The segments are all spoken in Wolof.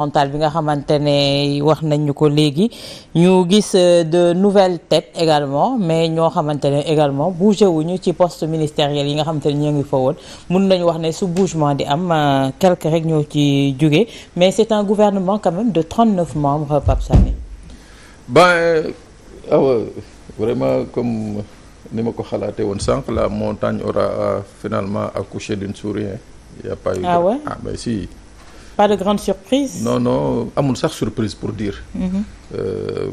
mental bi nga xamante ne wax nañu ko léegi ñu gis de nouvelles têtes également mais ñoo xamante ne également bougé wuñu ci poste ministériel yi nga xamante ne ñoo ngi fa woon mun nañu wax ne su bougement di am quelque rek ñoo ci jóge mais c'est un gouvernement quand même de 39 membres Pape Sané. Vraiment comme ni ma ko xalaatee woon sànq la montagne aura finalement accouché d'une souris. Il y a pas eu mais si. Pas de grande surprise. Non amul sax surprise pour dire.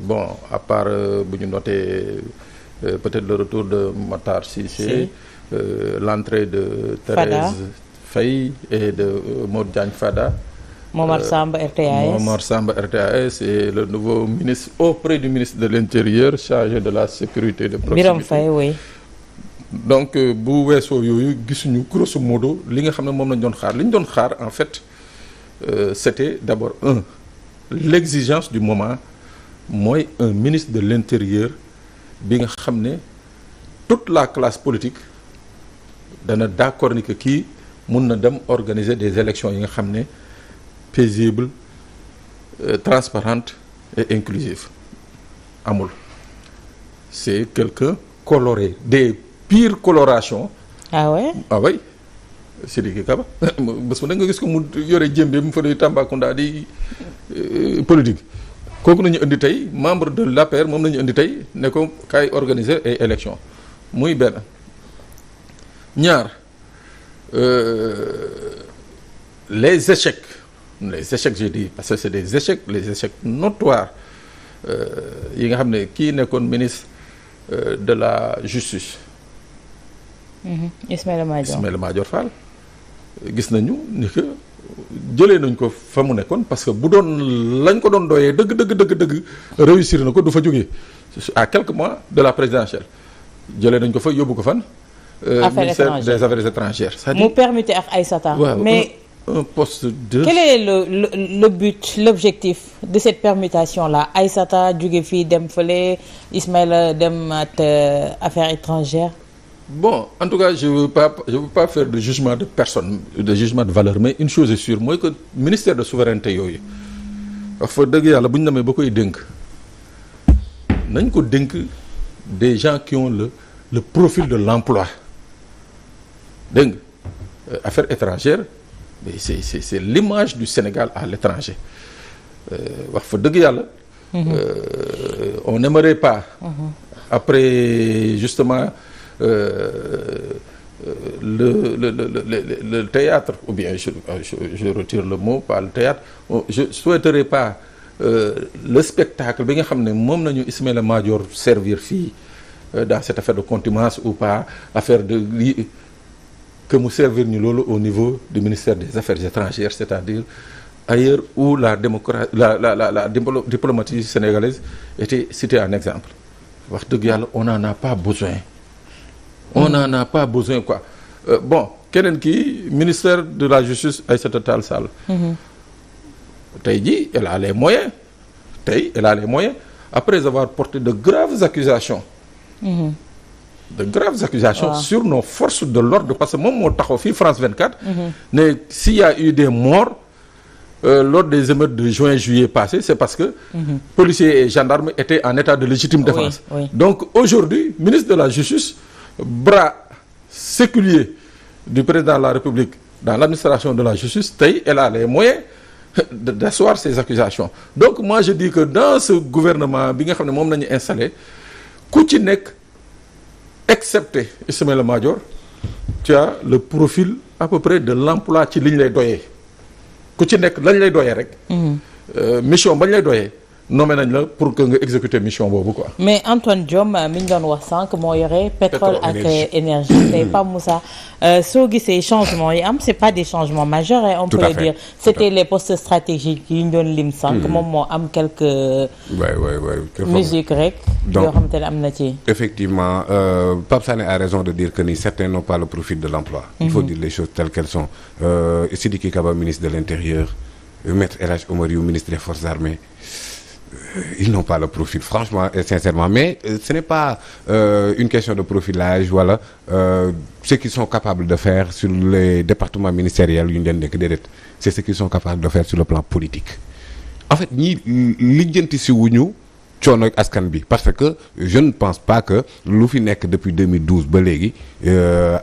Bon à part bu ñu noté peut-être le retour de Matar Cissé. L'entrée de Thérèse Faye et de Modou Diagne Fada. Momar Samba RTAS et le nouveau ministre auprès du ministre de l'Intérieur chargé de la sécurité de proximité. Birame Faye, oui. Donc bu weesoo yooyu gisuñu grosso modo li nga xam ne moom lañ doon xaar li ñu doon xaar en fait c'était d'abord l'exigence du moment mooy un ministre de l'Intérieur bi nga xam ne toute la classe politique dana d'accord ni que kii mun na dem organiser des élections yi nga xam ne paisible, transparente et inclusive. Amul. C'est quelqu'un coloré, des pires colorations. Ah ouais? Ah oui. Sidiki Kaba. Parce que nga gis ko mu yore jëmbe mu fa lay Tambacounda di politique. Kooku nañu indi tey membre de l'APR moom nañu indi tey ne ko kaay organiser ay élections muy benn. Ñaar les échecs j'ai dit parce que c'est des échecs les échecs notoires yi nga xam ne kii nekkoon ministre de la justice. Ismaïla Madior Fall gis nañu ni que jëlee nañ ko fa mu nekkoon parce que bu doon lañ ko doon doyee dëgg réussir na ko du fa jógee à quelques mois de la présidentielle jëlee nañ ko fa yóbbu ko fan. Ministère des Affaires étrangères. mu permettre ak Aïssata. mais un poste de. Quel est le but, l'objectif de cette permutation-là? Aïssata jóge fii dem fële, Ismaïla dem at affaires étrangères. Bon, en tout cas, je veux pas faire de jugement de personne, de jugement de valeur, mais une chose est sûre, mooy que ministère de souveraineté yooyu wax fa dëgg yàlla bu ñu demee ba koy dénk nañ ko dénk des gens qui ont le profil de l'emploi dégg nga affaires étrangères. Mais c'est l'image du Sénégal à l'étranger wax fa dëgg yàlla on n'aimerait pas après justement le théâtre ou bien je retire le mot pas le théâtre je souhaiterais pas le spectacle bi nga xam ne moom nañu Ismaïla Madior servir fii dans cette affaire de contumace ou pas affaire de que mu servir ñu loolu au niveau du ministère des Affaires étrangères c'est-à-dire ailleurs où la diplomatie sénégalaise était citée en exemple wax dëgg yàlla on n'en a pas besoin quoi bon keneen kii ministère de la justice Aïssata Tall Sall tey jii elle a les moyens après avoir porté de graves accusations sur nos forces de l'ordre parce que moom moo taxaw fii France 24 ne s'il y a eu des morts lors des émeutes de juin-juillet passé c'est parce que policiers et gendarmes étaient en état de légitime défense. Oui. Donc aujourd'hui ministre de la Justice bras séculier du président de la République dans l'administration de la justice tey elle a les moyens d'asseoir ces accusations donc moi je dis que dans ce gouvernement bi nga xam ne moom nañu installé ku ci nekk excepté Ismaïla Madior tu as le profil à peu près de l'emploi ci li ñu lay doyee ku ci nekk lañ lay doyee rek mission bañ lay doyee nommé nañ la pour que nga exécuter mission boobu quoi. Mais Antoine Diome mi ñu doon wax sànq moo yore pétrole ak énergie tey Pape Moussa soo gisee changements yi am c'est pas des changements majeurs et on peut le dire c'était les postes stratégiques yi ñu doon lim sànq moom moo am quelques musique rek yoo xamante ne am na ci effectivement Pape Sané a raison de dire que ni certains n'ont pas le profil de l'emploi il faut dire les choses telles qu'elles sont Sidiki Kaba ministre de l'Intérieur Maître El Hadji Oumar Youm ministre des Forces armées ils n'ont pas le profil franchement et sincèrement mais ce n'est pas une question de profilage voilà ce qu'ils sont capables de faire sur les départements ministériels yu ñu leen nekk déedéet c'est ce qu'ils sont capables de faire sur le plan politique en fait ñii lijjanti si wuñu coono ak askan bi parce que je ne pense pas que lu fi nekk depuis 2012 ba léegi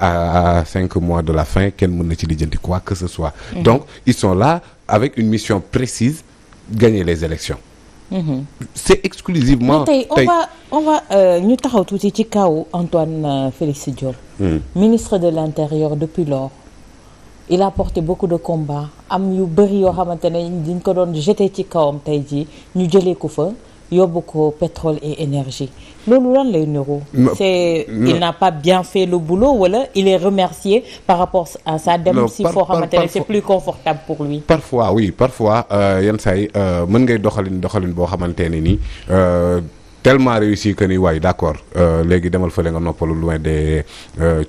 à 5 mois de la fin kenn mën na ci lijjanti quoi que ce soit. Donc ils sont là avec une mission précise, gagner les élections. C'est exclusivement. tey on va ñu taxaw tuuti ci kaw Antoine Félix Diome. Ministre de l'Intérieur depuis lors. Il a porté beaucoup de combats am yu bëri yoo xamante ne dañ ko doon jeté ci kawam tey jii ñu jëlee ko fa yóbbu ko pétrole et énergie loolu lan lay niru. Il n'a pas bien fait le boulot wala il est remercié par rapport à ça dem si foo xamante ne c'est plus confortable pour lui. Parfois yenn saa yi mën ngay doxalin boo xamante ne nii. Tellement réussi que ni waaye d'accord léegi demal fële nga noppalu loin des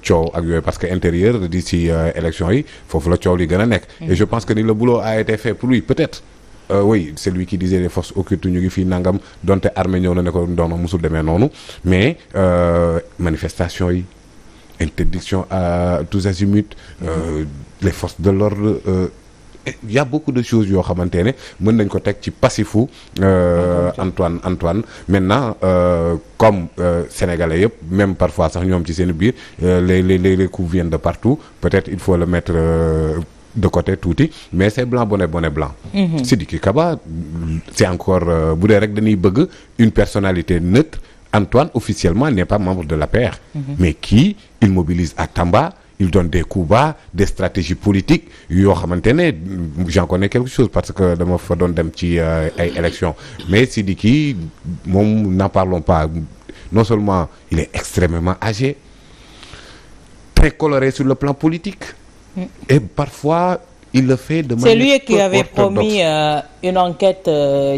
coow ak yooyu parce que intérieur di ci élection yi foofu la coow li gën a nekk. Et je pense que ni le boulot a été fait pour lui peut-être. Oui c'est lui qui disait les forces occultes ñu ngi fii nangam donte armée ñëw na ne ko ndono musul demee noonu mais manifestation yi interdiction à tous azimuts les forces de l'ordre il y a beaucoup de choses yoo xamante ne mën nañ ko teg ci passifu Antoine maintenant comme sénégalais yëpp même parfois sax ñoom ci seen biir les coups viennent de partout peut-être il faut le mettre de côté tuuti mais c'est blanc bonnet blanc. Sidiki Kaba c'est encore bu dee rek dañuy bëgg une personnalité neutre. Antoine officiellement n'est pas membre de l'APR. Mais qui il mobilise à Tamba. Il donne des coups bas, des stratégies politiques yoo xamante ne j'en connais quelque chose parce que dama fa doon dem ci ay élections mais Sidiki moom n'en parlons pas non seulement il est extrêmement âgé très coloré sur le plan politique et parfois il le fait de manière c'est lui qui avait promis une enquête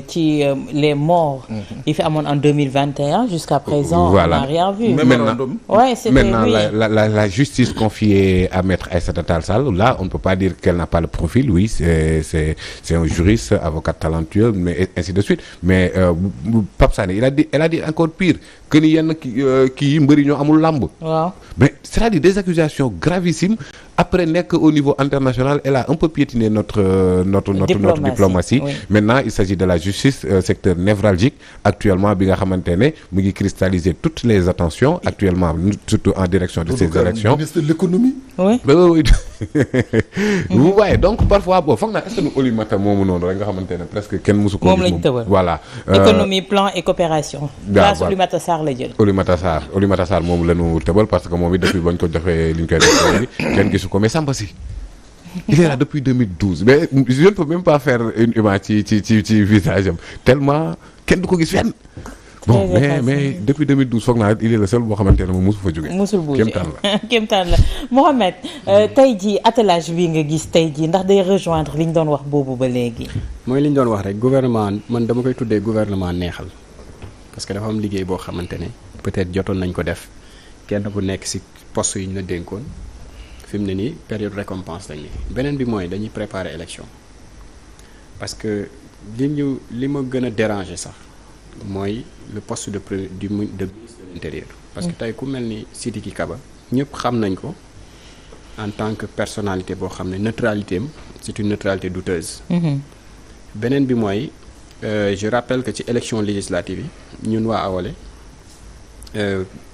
ci les morts yi fi amoon en 2021 jusqu'à présent voilà. On n'a rien vu maintenant la justice confiée à Maître Aïssata Tall Sall là on ne peut pas dire qu'elle n'a pas le profil oui c'est un juriste avocat talentueux mais ainsi de suite mais Pape Sané elle a dit encore pire que ni yenn kii yi mbëri ñoo amul làmb mais c'est-à-dire des accusations gravissimes après nekk au niveau international elle a un peu piétiné notre diplomatie. Oui. Maintenant il s'agit de la justice secteur névralgique actuellement bi nga xamante ne mu ngi cristalliser toutes les attentions actuellement surtout en direction de ces élections. Ministre de l'économie. Oui. Vous voyez donc parfois boo foog naa est-ce que Oulimata moomu noonu rek nga xamante ne presque kenn musu ko. moom lañ tëbal voilà. économie plan et coopération. place Oulimata Sarr la jël. Oulimata Sarr moom la ñu tëbal parce que moom it depuis bañ ko joxee li ñu koy def kenn gisu ko mais Samba Sy il est là depuis 2012 mais je ne peux même pas faire une image ci visage am tellement kenn du ko gis fenn. Bon mais depuis 2012 foog naa il est le seul boo xamante ne moom mosu fa jóge. mosul bouger kéemtaan la Mohamed tey jii attelage bi nga gis tey jii ndax day rejoindre li ñu doon wax boobu ba léegi. mooy li ñu doon wax rek gouvernement man dama koy tuddee gouvernement neexal parce que dafa am liggéey boo xamante ne peut-être jotoon nañ ko def kenn ku nekk ci poste yi ñu la dénkoon. fi mu ne nii période récompense lañ ni beneen bi mooy dañuy préparer élection parce que li ma gën a déranger sax mooy le poste de ministre de l'intérieur parce que tey ku mel ni Sidiki Kaba ñëpp xam nañ ko en tant que personnalité boo xam ne neutralité am c'est une neutralité douteuse. Beneen bi mooy je rappelle que ci élection législative yi ñun waa Awalé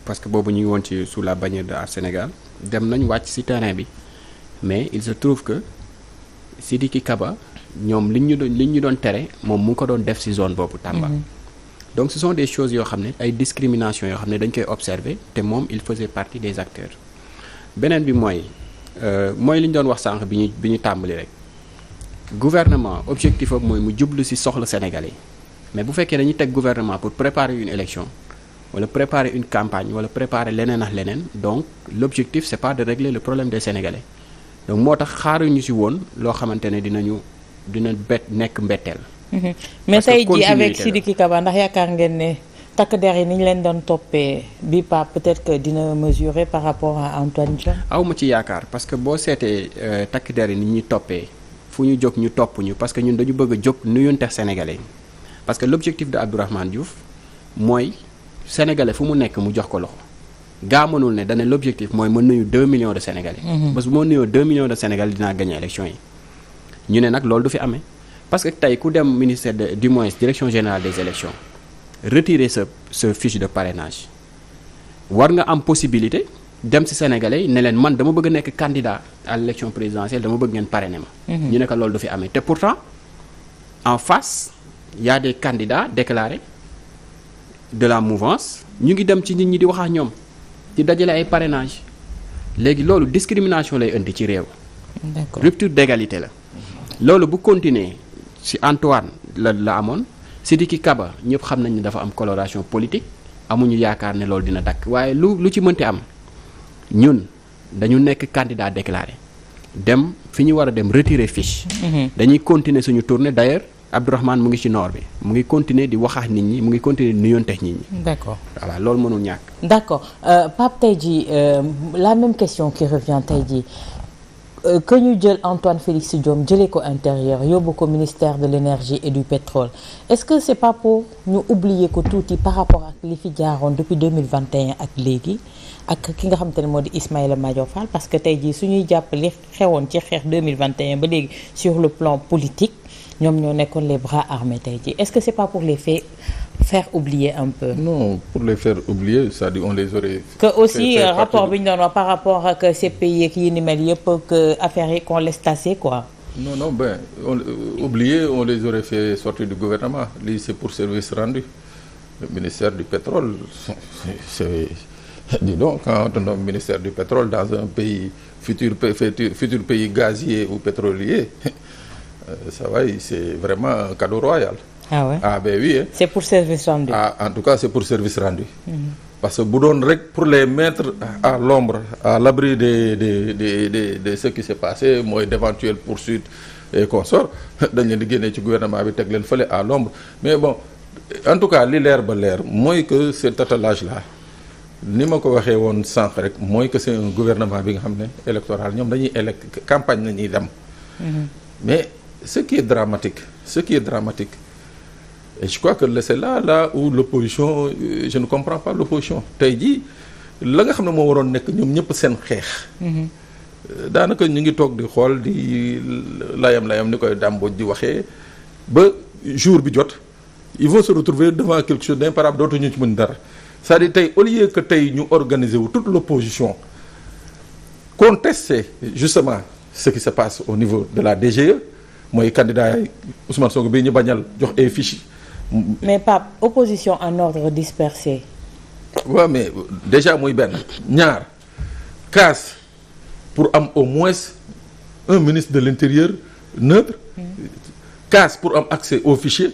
parce que boobu ñu ngi woon ci sous la bannière de Aar Sénégal dem nañ wàcc ci terrain bi mais il se trouve que Sidiki Kaba ñoom liñ ñu doon tere moom mu ngi ko doon def ci zone boobu Tamba. Donc ce sont des choses yoo xam ne ay discrimination yoo xam ne dañ koy observer te moom il faisait partie des acteurs. Beneen bi mooy li ñu doon wax sànq bi ñu tàmbali rek gouvernement objectif am mooy mu jublu ci soxla sénégalais mais bu fekkee dañuy teg gouvernement pour préparer une élection wala préparer une campagne wala préparer leneen ak leneen donc l'objectif c'est pas de régler le problème des sénégalais donc moo tax xaaruñu ci woon loo xamante ne dina nekk mbetteel. mais tey jii avec Sidiki Kaba ndax yaakaar ngeen ne takk der yi ni ñu leen doon toppee bi pas peut-être que dina mesurer par rapport à Antoine Diome. aw ma ci yaakaar parce que boo seetee takk der yi ni ñuy toppee fu ñu jóg ñu topp ñu parce que ñun dañu bëgg a jóg nuyonte sénégalais parce que l'objectif de Abdourahmane Diouf mooy sénégalais fu mu nekk mu jox ko loxo gaa mënul ne dane l'objectif mooy ma nuyu 2 millions de sénégalais. parce que moo nuyoo 2 millions de sénégalais dinaa gagner élection yi ñu ne nag loolu du fi amee. parce que tey ku dem ministère du moins direction générale des élections retirer sa fiche de parrainage war nga am possibilité dem ci sénégalais yi ne leen man dama bëgg a nekk candidat à l'élection présidentielle dama bëgg ngeen parrainer ma. ñu ne ko loolu du fi amee te pourtant en face y a des candidats déclarés de la mouvance ñu ngi dem ci nit ñi di wax ak ñoom di dajale ay parrainage léegi loolu discrimination lay indi ci réew. D'accord. Rupture d'égalité la. loolu bu continuer ci Antoine la amoon Sidiki Kaba ñëpp xam nañ ne dafa am coloration politique amuñu yaakaar ne loolu dina dakk waaye lu ci mënti am ñun dañu nekk candidat déclaré dem fi ñu war a dem retirer fiche. dañuy continuer suñu tournée d'ailleurs Abdourahmane mu ngi ci nord bi mu ngi continuer di wax ak nit ñi mu ngi continuer di nuyonteeg nit ñi. D'accord. voilà loolu mënul ñàkk. D'accord Pape tey jii la même question qui revient tey jii que ñu jël Antoine Félix Diome jëlee ko intérieur yóbbu ko ministère de l'énergie et du pétrole est-ce que c'est pas pour ñu oublier ko tuuti par rapport ak li fi jaaroon depuis 2021 ak léegi ak ki nga xamante ne moo di Ismaïla Madior Fall parce que tey jii suñuy jàpp li xewoon ci xeex 2021 ba léegi sur le plan politique ñoom ñoo nekkoon les bras armés tey jii est-ce que c'est pas pour les faire oublier un peu. Non, pour les faire oublier, c'est-à-dire on les aurait. Que aussi fait rapport bi ñu doon wax par rapport ak ces pays ak yi ni mel yëpp que affaire yi qu'on laisse tasser quoi. Non, ben, oublier, on les aurait fait sortir du gouvernement. Lii, c'est pour service rendu. Le ministère du pétrole, c'est dis donc, quand on nomme ministère du pétrole dans un pays futur pays gazier ou pétrolier, ça va, c'est vraiment un cadeau royal. Ah ouais. Ah ben oui. Hein. C'est pour service rendu. Ah, en tout cas, c'est pour service rendu. Parce que bu doon rek pour les mettre à l'ombre, à l'abri de ce qui s'est passé, mooy d'éventuelles poursuites et consorts, dañ leen di génnee ci gouvernement bi teg leen fële à l'ombre. Mais bon, en tout cas li leer ba leer mooy que cet attelage-là ni ma ko waxee woon sànq rek mooy que c'est un gouvernement bi nga xam ne électoral ñoom dañuy campagne nañuy dem. Mais ce qui est dramatique et je crois que c'est là où l'opposition je ne comprends pas l'opposition tey jii la nga xam ne moo waroon nekk ñoom ñëpp seen xeex. daanaka ñu ngi toog di xool di layam ni koy dàmbooj di waxee ba jour bi jot ils vont se retrouver devant quelque chose d'imparable dootuñu ci mën dara c'est-à-dire tey au lieu que tey ñu organiser wu toute l'opposition contester justement ce qui se passe au niveau de la DGE mooy candidat Ousmane Sonko bi ñu bañal jox ay fiches. Mais Pape, opposition en ordre dispersé. Ouais, mais déjà muy benn ñaar casse pour am au moins un ministre de l'intérieur neutre. Casse pour am accès au fichier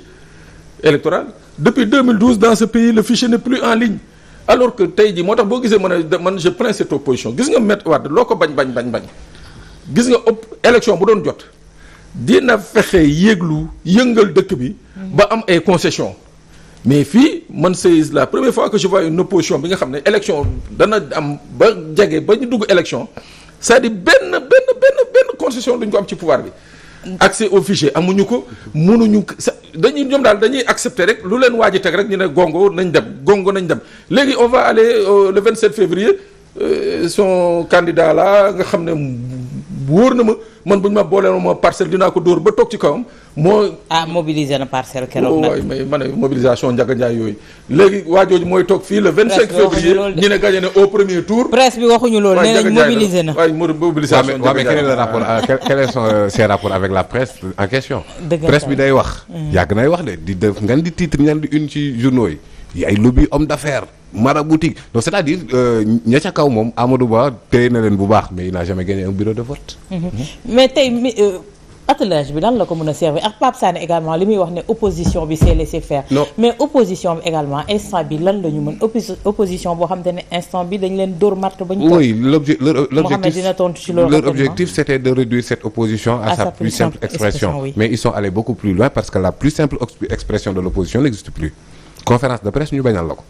électoral. Depuis 2012 dans ce pays le fichier n'est plus en ligne alors que tey jii moo tax boo gisee man je plains cette opposition gis nga Maître Wade loo ko bañ gis nga élection bu doon jot dina fexe yëngal dëkk bi. ba am ay concessions mais fii man c'est la première fois que je vois une opposition bi nga xam ne élection dana am ba jege ba ñu dugg élection c'est-à-dire benn concession duñ ko am ci pouvoir bi. accès au fichier amuñu ko mënuñu ñoom dañuy accepter rek lu leen waaj a teg rek ñu ne gongo nañ dem léegi on va aller le 27 février son candidat là nga xam ne wóor na man bu ñu ma boolee ma parcelle dinaa ko dóor ba toog ci kawam moo. mobiliser na parcelle keroog nag. waaw mais ma ne mobilisation Ndiaga Ndiaye yooyu léegi waajooju mooy toog fii le 25 février ñu ne gagné na au premier tour. presse bi waxuñu loolu nee nañ mobiliser na. waaye mobilisation mais quel est le rapport quels sont ses rapports avec la presse en question. presse bi day wax. yàgg nay wax de di def ngan di titre ngan di une ci journaux yi ay lobby homme d'affaires maraboutique donc c'est-à-dire ña ca kaw moom Amadou Ba téye na leen bu baax mais il n'a jamais gagné un bureau de vote. mais tey attelage bi lan la ko mën a servir ak Pape Sané également li muy wax ne opposition bi c'est laisser faire. Non. mais opposition bi également instant bi lan la ñu mën opposition boo xam te ne instant bi dañ leen dóor marto ba ñu. oui leur objectif c'était de réduire cette opposition à sa plus simple expression. Oui. Mais ils sont allés beaucoup plus loin parce que la plus simple expression de l'opposition n'existe plus. Conférence de presse ñu bañal la ko.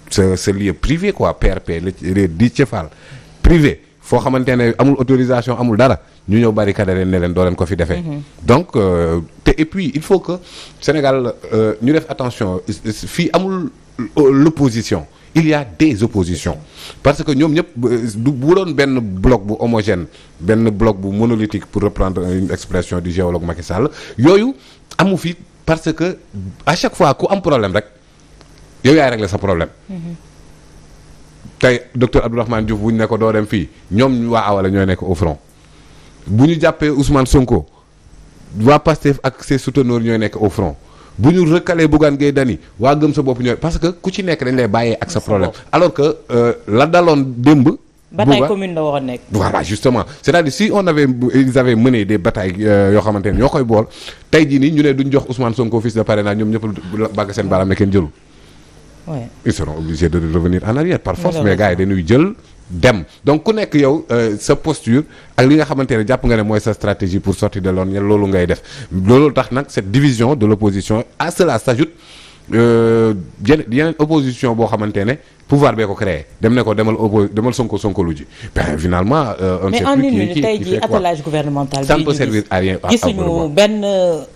ce lieu privé quoi PRP les di cëfal privé foo xamante ne amul autorisation amul dara ñu ñëw barricade leen ne leen doo leen ko fi defee. donc et puis il faut que Sénégal ñu def attention fii amul l'opposition il y a des oppositions parce que ñoom ñëpp bu doon benn bloc bu homogène benn bloc bu monolithique pour reprendre une expression du géologue Macky Sall yooyu amu fi parce que à chaque fois ku am problème rek yow yaay régler sa problème. tey docteur Abdourahmane Diouf bu ñu ne ko doo dem fii ñoom waa Awala ñooy nekk au front bu ñu jàppee Ousmane Sonko waa Pastef ak ses souteneurs ñooy nekk au front bu ñu recalé Bougane Gueye Dany waa gëm sa bopp ñooy parce que ku ci nekk dañ lay bàyyee ak sa problème alors que la daloon démb. bataille commune la waroon nekk. voilà justement c'est-à-dire si ils avaient mené des batailles yoo xamante ne ñoo koy bool tey jii nii ñu ne duñ jox Ousmane Sonko fils de parrainage ñoom ñëpp bàgg seen baaraam ne kenn jëlul. Ouais. Ils seront obligés de revenir en arrière par force mais gars yi dañuy jël dem donc ku nekk yow sa posture ak li nga xamante ne jàpp nga ne mooy sa stratégie pour sortir de l'ornière loolu ngay def loolu tax nag cette division de l'opposition à cela s'ajoute yeneen opposition boo xamante ne pouvoir bee ko créé dem ne ko demal Sonko lu ji ben finalement on ne sait plus qui tey jii attelage gouvernemental ça ne peut servir à rien gisuñu benn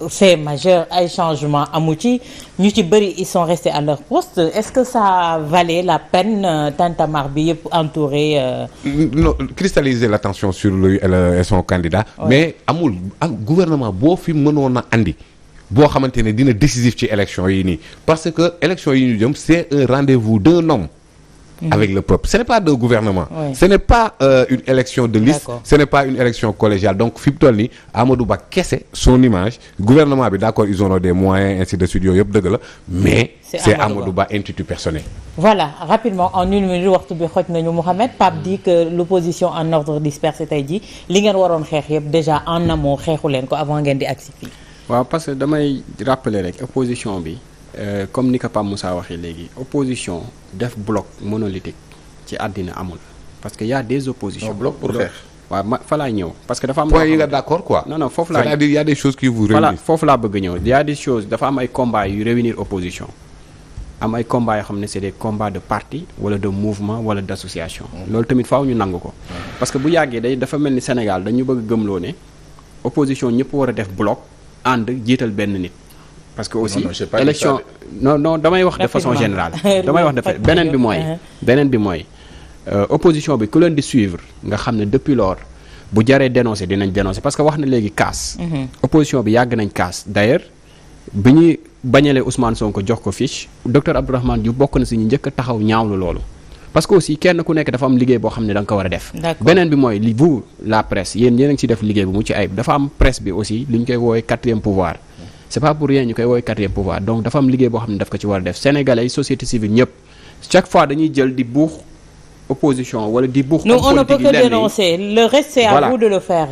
fait majeur ay changement amu ci ñu ci bëri ils sont restés à leur poste est-ce que ça valait la peine tintamarre bi yëpp entouré non cristalliser l'attention sur lui et son candidat mais amul gouvernement boo fi mënoon a andi boo xamante ne dina décisif ci élection yi nii parce que élection yi ñu jëm c'est un rendez-vous d'un homme avec le peuple ce n'est pas d'un gouvernement ce n'est pas une élection de liste ce n'est pas une élection collégiale donc fi mu toll nii Amadou Ba kese son image gouvernement bi d'accord ils auront des moyens ainsi de suite yooyu yëpp dëgg la mais c'est Amadou Ba intitut personnel. Voilà rapidement en une minute waxtu bi xoj nañu Mouhamed Pape dit que l'opposition en ordre dispersé tey jii li ngeen waroon xeex yëpp déjà en amont xeexu leen ko avant ngeen di agsi fii. waaw parce que damay rappeler rek opposition bi comme ni ko Pape Moussa waxee léegi opposition def bloc monolithique ci àddina amul parce que y a des oppositions. bloc pour xeex. waaw fa laay ñëw parce que dafa am. point yi nga d'accord quoi. non foofu laa c'est-à-dire y a des choses qui vous réunissent. voilà foofu laa bëgg ñëw y a des choses dafa am ay combats yu réunir opposition am ay combats yoo xam ne c'est des combats de parti wala de mouvement wala d'association. loolu tamit faaw ñu nangu ko. parce que bu yàggee dafa mel ni Sénégal dañu bëgg gëmloo ne opposition ñëpp war a def bloc. ànd jiital benn nit parce que aussi élection non damay wax de façon générale damay wax de beneen bi mooy opposition bi ku leen di suivre nga xam ne depuis lors bu jaree dénoncer dinañ dénoncer parce que wax na léegi casse opposition bi yàgg nañ casse d'ailleurs bi ñuy bañalee Ousmane Sonko jox ko fiche docteur Abdourahmane Diouf bokk na si ñu njëkk a taxaw ñaawlu loolu parce que aussi kenn ku nekk dafa am liggéey boo xam ne da nga ko war a def beneen bi mooy li vous la presse yéen a ngi ci def liggéey bu mu ci ayib dafa am presse bi aussi li ñu koy woowee quatrième pouvoir c'est pas pour rien ñu koy woowee quatrième pouvoir donc dafa am liggéey boo xam ne daf ko ci war a def sénégalais yi société civile ñëpp chaque fois dañuy jël di buux opposition wala di buux nous on ne peut que dénoncer le reste c'est à vous de le faire